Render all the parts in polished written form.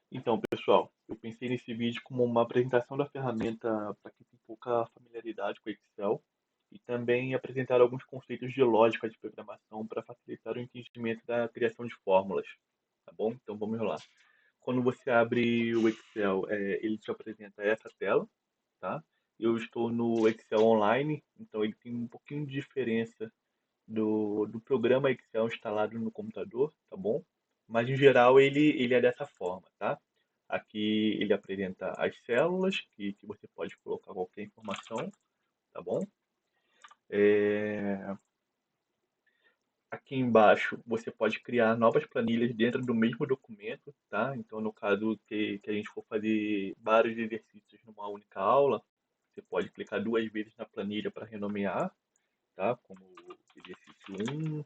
Então, pessoal, eu pensei nesse vídeo como uma apresentação da ferramenta para quem tem pouca familiaridade com Excel e também apresentar alguns conceitos de lógica de programação para facilitar o entendimento da criação de fórmulas, tá bom? Então vamos lá. Quando você abre o Excel, ele te apresenta essa tela, tá? Eu estou no Excel Online, então ele tem um pouquinho de diferença do programa Excel instalado no computador, tá bom? Mas em geral ele é dessa forma, tá? Aqui ele apresenta as células, que você pode colocar qualquer informação, tá bom? É, Aqui embaixo você pode criar novas planilhas dentro do mesmo documento, tá? Então, no caso que a gente for fazer vários exercícios numa única aula, você pode clicar duas vezes na planilha para renomear, tá? Como exercício um,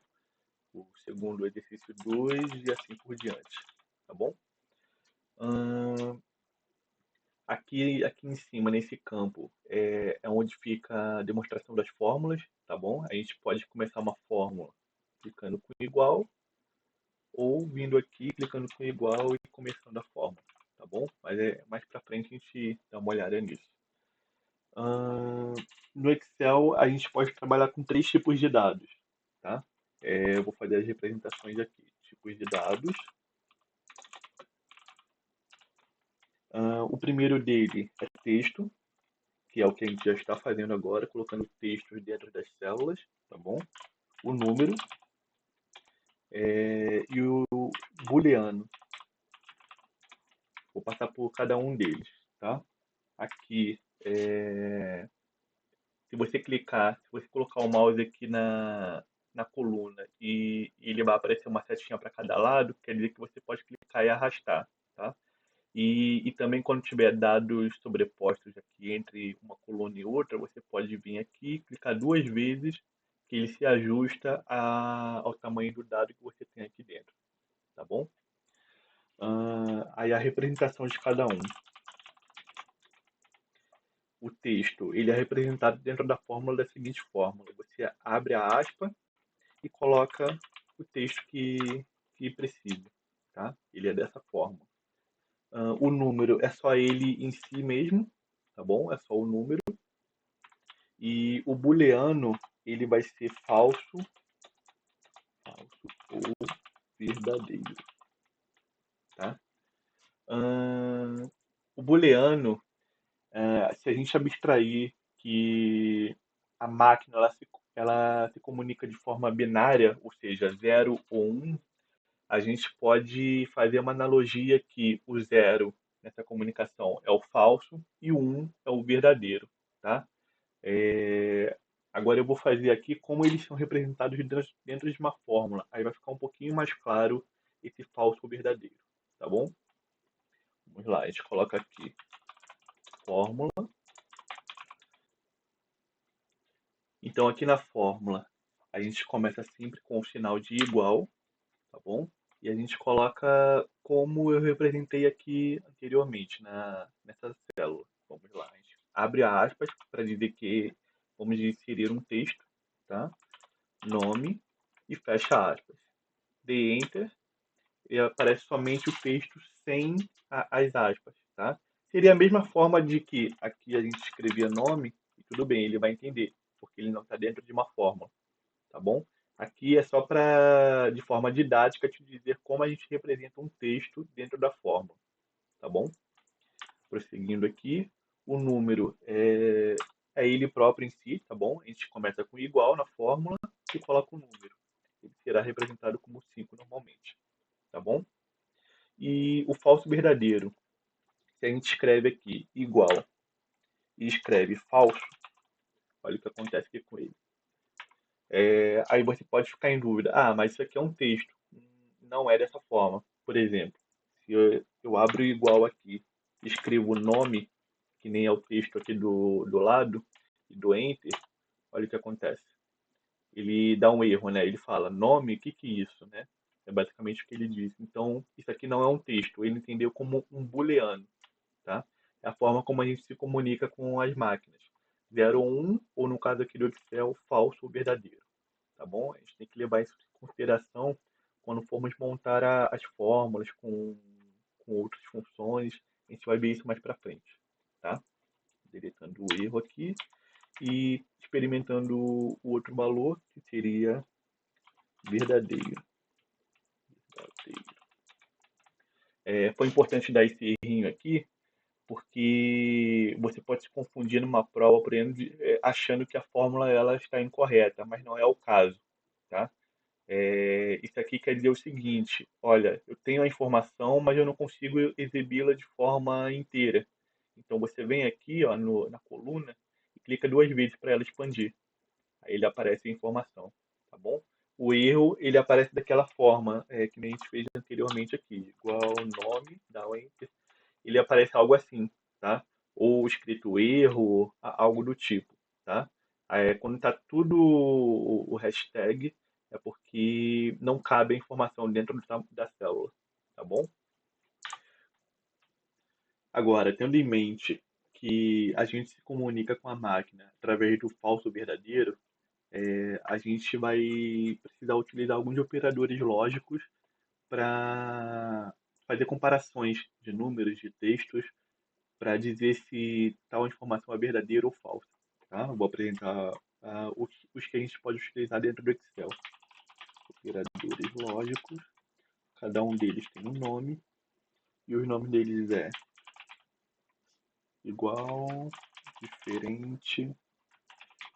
o segundo exercício 2 e assim por diante, tá bom? Ahn, aqui em cima, nesse campo, é onde fica a demonstração das fórmulas, tá bom? A gente pode começar uma fórmula clicando com igual, ou vindo aqui, clicando com igual e começando a fórmula, tá bom? Mas mais pra frente a gente dá uma olhada nisso. Ahn, no Excel, a gente pode trabalhar com três tipos de dados, tá? Eu vou fazer as representações aqui. Tipos de dados. O primeiro dele é texto, que é o que a gente já está fazendo agora, colocando textos dentro das células, tá bom? O número e o booleano. Vou passar por cada um deles, tá? Aqui, se você clicar, se você colocar o mouse aqui na coluna e ele vai aparecer uma setinha para cada lado, quer dizer que você pode clicar e arrastar, tá? E também quando tiver dados sobrepostos aqui entre uma coluna e outra, você pode vir aqui, clicar duas vezes, que ele se ajusta ao tamanho do dado que você tem aqui dentro, tá bom? Aí a representação de cada um. O texto, ele é representado dentro da fórmula da seguinte fórmula. Você abre a aspa e coloca o texto que precisa, tá? Ele é dessa forma. O número é só ele em si mesmo, tá bom? É só o número. E o booleano, ele vai ser falso ou verdadeiro, tá? O booleano, se a gente abstrair que a máquina ela se comunica de forma binária, ou seja, zero ou um, a gente pode fazer uma analogia que o zero nessa comunicação é o falso e o um é o verdadeiro, tá? É, Agora eu vou fazer aqui como eles são representados dentro de uma fórmula. Aí vai ficar um pouquinho mais claro esse falso ou verdadeiro, tá bom? Vamos lá, a gente coloca aqui fórmula. Então aqui na fórmula a gente começa sempre com o sinal de igual, tá bom? E a gente coloca como eu representei aqui anteriormente nessa célula. Vamos lá, a gente abre aspas para dizer que vamos inserir um texto, tá? Nome e fecha aspas. Dê Enter e aparece somente o texto sem as aspas, tá? Seria a mesma forma de que aqui a gente escrevia nome e tudo bem, ele vai entender, porque ele não está dentro de uma fórmula, tá bom? Aqui é só para, de forma didática, te dizer como a gente representa um texto dentro da fórmula, tá bom? Prosseguindo aqui, o número é ele próprio em si, tá bom? A gente começa com igual na fórmula e coloca o número. Ele será representado como 5 normalmente, tá bom? E o falso verdadeiro, se a gente escreve aqui igual e escreve falso, olha o que acontece aqui com ele. Aí você pode ficar em dúvida, mas isso aqui é um texto. Não é dessa forma. Por exemplo, se eu abro igual aqui, escrevo o nome, que nem é o texto aqui do lado, e do Enter, olha o que acontece. Ele dá um erro, né? Ele fala, nome, o que que é isso, né? É basicamente o que ele diz. Então, isso aqui não é um texto. Ele entendeu como um booleano, tá? É a forma como a gente se comunica com as máquinas. 0 ou 1, ou no caso aqui do Excel, falso ou verdadeiro, tá bom? A gente tem que levar isso em consideração quando formos montar as fórmulas com com outras funções. A gente vai ver isso mais para frente, tá? Deletando o erro aqui e experimentando o outro valor, que seria verdadeiro. Foi importante dar esse errinho aqui, porque você pode se confundir numa prova, por exemplo, achando que a fórmula ela está incorreta, mas não é o caso, tá? Isso aqui quer dizer o seguinte: olha, eu tenho a informação, mas eu não consigo exibi-la de forma inteira. Então você vem aqui, ó, na coluna e clica duas vezes para ela expandir. Aí ele aparece a informação, tá bom? O erro ele aparece daquela forma que a gente fez anteriormente aqui, igual nome, dá um enter, ele aparece algo assim, tá? Ou escrito erro, algo do tipo, tá? Quando tá tudo o hashtag, é porque não cabe a informação dentro da célula, tá bom? Agora, tendo em mente que a gente se comunica com a máquina através do falso verdadeiro, a gente vai precisar utilizar alguns operadores lógicos para fazer comparações de números, de textos, para dizer se tal informação é verdadeira ou falsa. Tá? Eu vou apresentar os que a gente pode utilizar dentro do Excel. Operadores lógicos, cada um deles tem um nome, e os nomes deles é igual, diferente,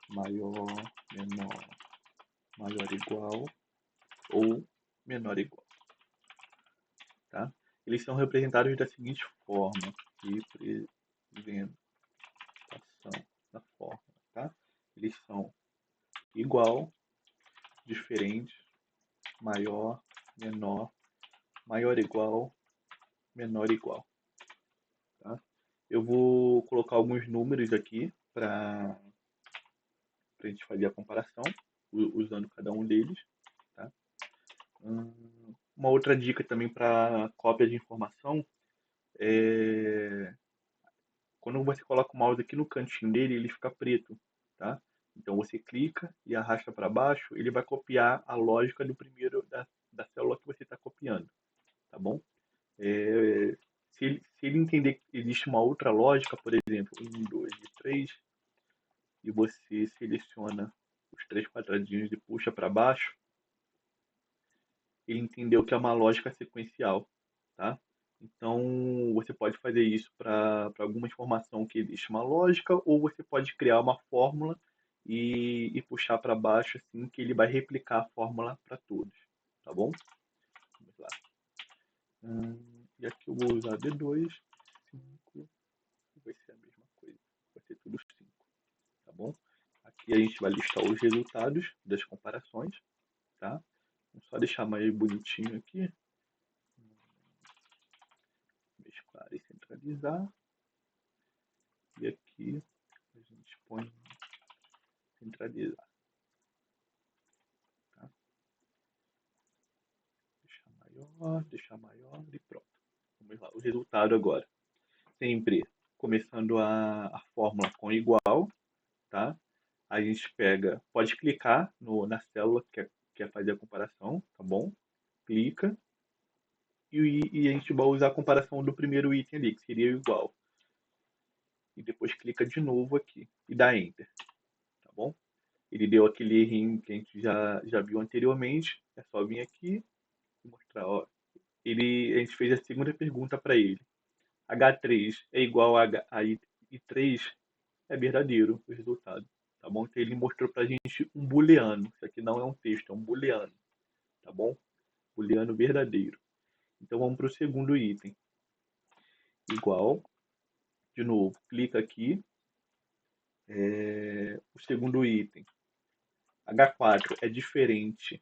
maior, menor, maior igual ou menor igual. Tá? Eles são representados da seguinte forma: representação da forma. Tá? Eles são igual, diferente, maior, menor, maior igual, menor igual. Tá? Eu vou colocar alguns números aqui para a gente fazer a comparação, usando cada um deles. Tá? Uma outra dica também para cópia de informação é quando você coloca o mouse aqui no cantinho dele, ele fica preto. Tá? Então você clica e arrasta para baixo, ele vai copiar a lógica do primeiro da célula que você está copiando. Tá bom? Se ele entender que existe uma outra lógica, por exemplo, 1, 2 e 3, e você seleciona os três quadradinhos e puxa para baixo, ele entendeu que é uma lógica sequencial, tá? Então, você pode fazer isso para alguma informação que existe uma lógica, ou você pode criar uma fórmula e puxar para baixo, assim, que ele vai replicar a fórmula para todos, tá bom? Vamos lá. E aqui eu vou usar D2, 5, vai ser a mesma coisa, vai ser tudo 5, tá bom? Aqui a gente vai listar os resultados das comparações, tá? Vamos só deixar mais bonitinho aqui. Mesclar e centralizar. E aqui a gente põe centralizar. Tá? Deixar maior e pronto. Vamos lá, o resultado agora. Sempre começando a fórmula com igual, tá? A gente pode clicar na célula que quer fazer a comparação, tá bom? Clica e a gente vai usar a comparação do primeiro item ali, que seria igual. E depois clica de novo aqui e dá Enter, tá bom? Ele deu aquele errinho que a gente já viu anteriormente, é só vir aqui e mostrar, ó. A gente fez a segunda pergunta para ele. H3 é igual a I3? É verdadeiro o resultado, tá bom? Então ele mostrou para a gente um booleano. Isso aqui não é um texto, é um booleano, tá bom? Booleano verdadeiro. Então vamos para o segundo item. Igual, de novo, clica aqui. O segundo item. H4 é diferente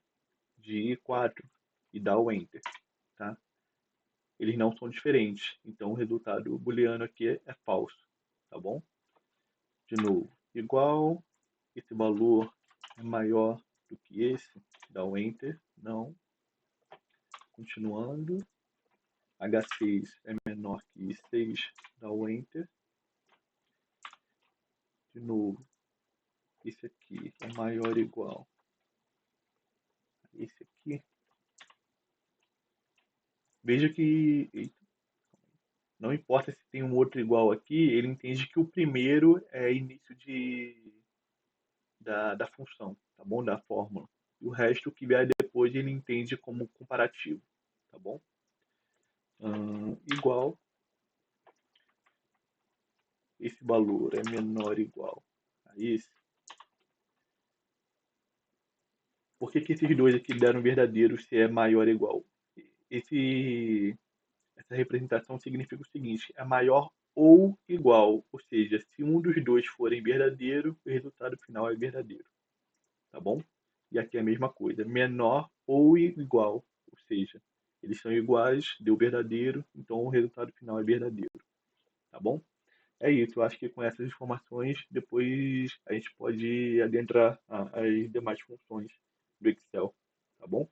de I4 e dá o Enter, tá? Eles não são diferentes, então o resultado booleano aqui é falso, tá bom? De novo, igual, esse valor é maior do que esse, dá o Enter, não. Continuando, H6 é menor que I6, dá o Enter. De novo, esse aqui é maior ou igual a esse aqui. Veja que Não importa se tem um outro igual aqui, ele entende que o primeiro é início da função, tá bom? Da fórmula. E o resto que vier depois ele entende como comparativo, tá bom? Igual, esse valor é menor ou igual a esse. Por que, que esses dois aqui deram verdadeiro se é maior ou igual? Esse, essa representação significa o seguinte: é maior ou igual, ou seja, se um dos dois forem verdadeiro, o resultado final é verdadeiro, tá bom? E aqui é a mesma coisa, menor ou igual, ou seja, eles são iguais, deu verdadeiro, então o resultado final é verdadeiro, tá bom? É isso, eu acho que com essas informações, depois a gente pode adentrar as demais funções do Excel, tá bom?